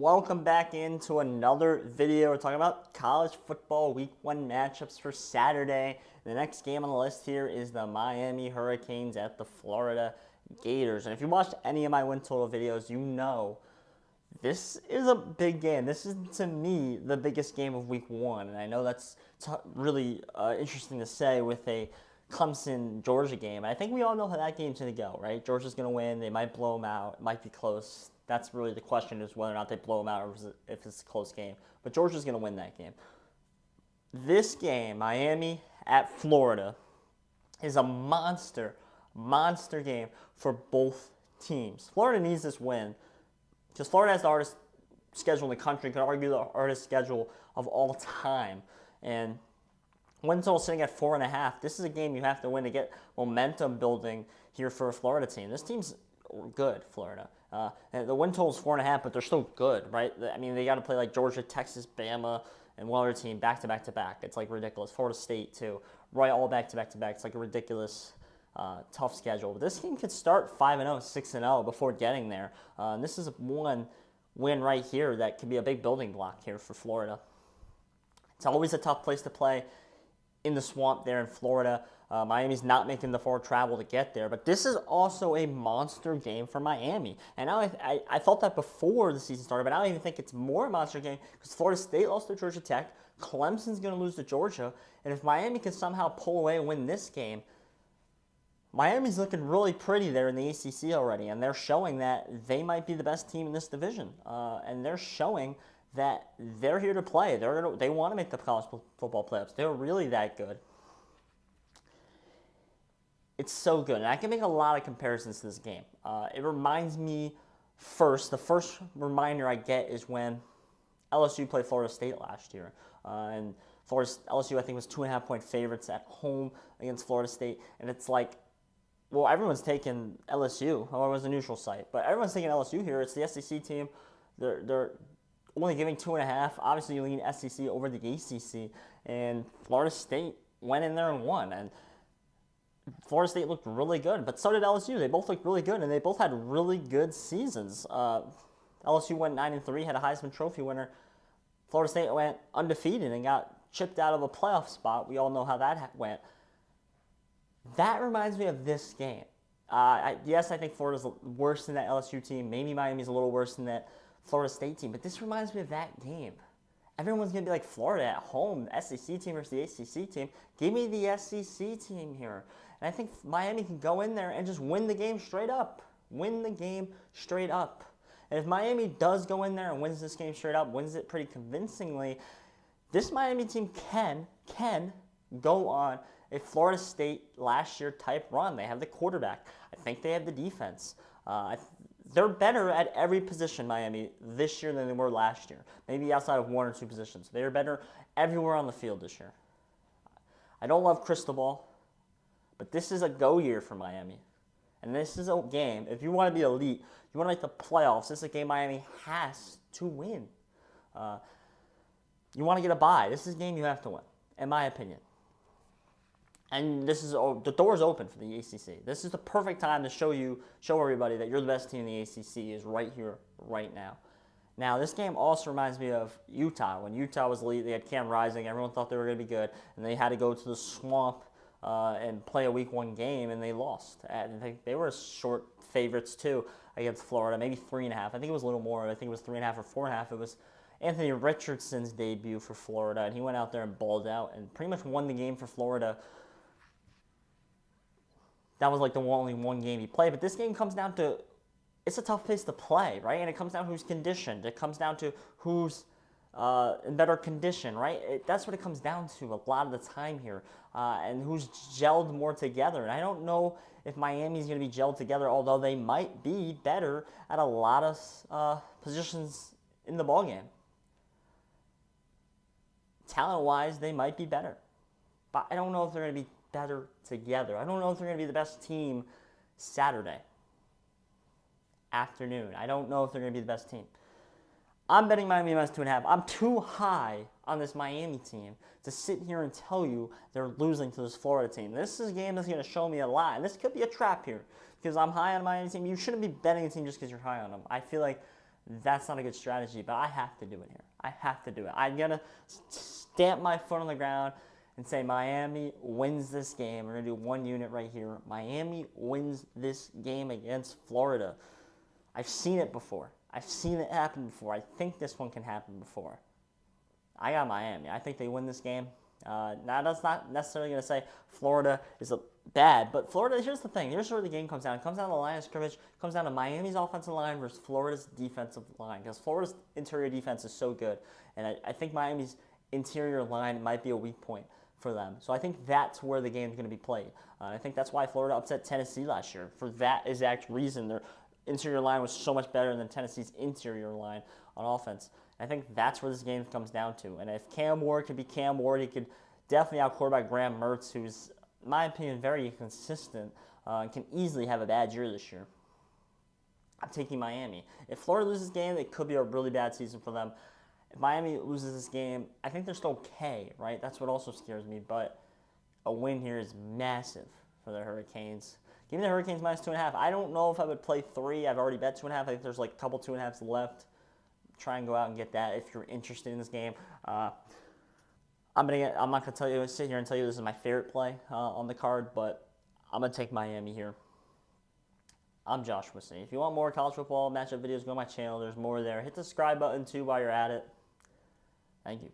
Welcome back into another video. We're talking about college football week 1 matchups for Saturday. The next game on the list here is the Miami Hurricanes at the Florida Gators. And if you watched any of my win total videos, you know this is a big game. This is, to me, the biggest game of week 1. And I know that's really interesting to say with a Clemson-Georgia game. I think we all know how that game's going to go, right? Georgia's going to win. They might blow them out. It might be close. That's really the question, is whether or not they blow them out or if it's a close game. But Georgia's going to win that game. This game, Miami at Florida, is a monster game for both teams. Florida needs this win because Florida has the hardest schedule in the country, could argue the hardest schedule of all time. And win total sitting at 4.5. This is a game you have to win to get momentum building here for a Florida team. This team's good, Florida. And the win total is 4.5, but they're still good, right? I mean, they got to play like Georgia, Texas, Bama, and one other team back to back to back. It's like ridiculous. Florida State too, right? All back to back to back. It's like a ridiculous, tough schedule. But this game could start 5-0, 6-0 before getting there. And this is one win right here that could be a big building block here for Florida. It's always a tough place to play in the swamp there in Florida. Miami's not making the far travel to get there, but this is also a monster game for Miami. And now I thought that before the season started, but now I even think it's more a monster game because Florida State lost to Georgia Tech, Clemson's going to lose to Georgia, and if Miami can somehow pull away and win this game, Miami's looking really pretty there in the ACC already, and they're showing that they might be the best team in this division, and they're showing that they're here to play. They want to make the college football playoffs. They're really that good. It's so good, and I can make a lot of comparisons to this game. It reminds me the first reminder I get is when LSU played Florida State last year. And LSU, I think, was 2.5-point favorites at home against Florida State. And it's like, well, everyone's taking LSU. Oh, it was a neutral site. But everyone's taking LSU here. It's the SEC team. They're only giving 2.5. Obviously, you lean SEC over the ACC. And Florida State went in there and won. And Florida State looked really good, but so did LSU. They both looked really good, and they both had really good seasons. LSU went 9-3, had a Heisman Trophy winner. Florida State went undefeated and got chipped out of a playoff spot. We all know how that went. That reminds me of this game. Yes, I think Florida's worse than that LSU team. Maybe Miami's a little worse than that Florida State team, but this reminds me of that game. Everyone's going to be like Florida at home, SEC team versus the ACC team. Give me the SEC team here. And I think Miami can go in there and just win the game straight up. Win the game straight up. And if Miami does go in there and wins this game straight up, wins it pretty convincingly, this Miami team can go on a Florida State last year type run. They have the quarterback. I think they have the defense. They're better at every position, Miami, this year than they were last year. Maybe outside of one or two positions. They're better everywhere on the field this year. I don't love Cristobal, but this is a go year for Miami. And this is a game, if you want to be elite, you want to make the playoffs, this is a game Miami has to win. You want to get a bye. This is a game you have to win, in my opinion. And the door's open for the ACC. This is the perfect time to show everybody that you're the best team in the ACC is right here, right now. Now, this game also reminds me of Utah. When Utah was elite, they had Cam Rising. Everyone thought they were going to be good, and they had to go to the swamp and play a week 1 game, and they lost. And they were short favorites too against Florida, maybe 3.5. I think it was a little more. I think it was 3.5 or 4.5. It was Anthony Richardson's debut for Florida, and he went out there and balled out and pretty much won the game for Florida. That was like the only one game he played. But this game comes down to, it's a tough place to play, right? And it comes down to who's conditioned. It comes down to who's in better condition, right? That's what it comes down to a lot of the time here. And who's gelled more together. And I don't know if Miami's going to be gelled together, although they might be better at a lot of positions in the ballgame. Talent-wise, they might be better. But I don't know if they're going to be better together. I don't know if they're going to be the best team Saturday afternoon. I don't know if they're going to be the best team. I'm betting Miami minus 2.5. I'm too high on this Miami team to sit here and tell you they're losing to this Florida team. This is a game that's going to show me a lot, and this could be a trap here because I'm high on Miami team. You shouldn't be betting a team just because you're high on them. I feel like That's not a good strategy, but I have to do it here. I have to do it. I'm going to stamp my foot on the ground and say Miami wins this game. We're going to do one unit right here. Miami wins this game against Florida. I've seen it before. I've seen it happen before. I think this one can happen before. I got Miami. I think they win this game. Now, that's not necessarily going to say Florida is bad, but Florida, here's the thing. Here's where the game comes down. It comes down to the line of scrimmage. It comes down to Miami's offensive line versus Florida's defensive line, because Florida's interior defense is so good, and I think Miami's interior line might be a weak point for them. So I think that's where the game's going to be played. I think that's why Florida upset Tennessee last year. For that exact reason, their interior line was so much better than Tennessee's interior line on offense. I think that's where this game comes down to. And if Cam Ward could be Cam Ward, he could definitely out-quarterback Graham Mertz, who's, in my opinion, very consistent and can easily have a bad year this year. I'm taking Miami. If Florida loses this game, it could be a really bad season for them. If Miami loses this game, I think they're still okay, right? That's what also scares me. But a win here is massive for the Hurricanes. Give me the Hurricanes minus 2.5. I don't know if I would play 3. I've already bet 2.5. I think there's like a couple 2.5s left. Try and go out and get that if you're interested in this game. I'm not gonna sit here and tell you this is my favorite play on the card, but I'm gonna take Miami here. I'm Josh Wissey. If you want more college football matchup videos, go to my channel. There's more there. Hit the subscribe button too while you're at it. Thank you.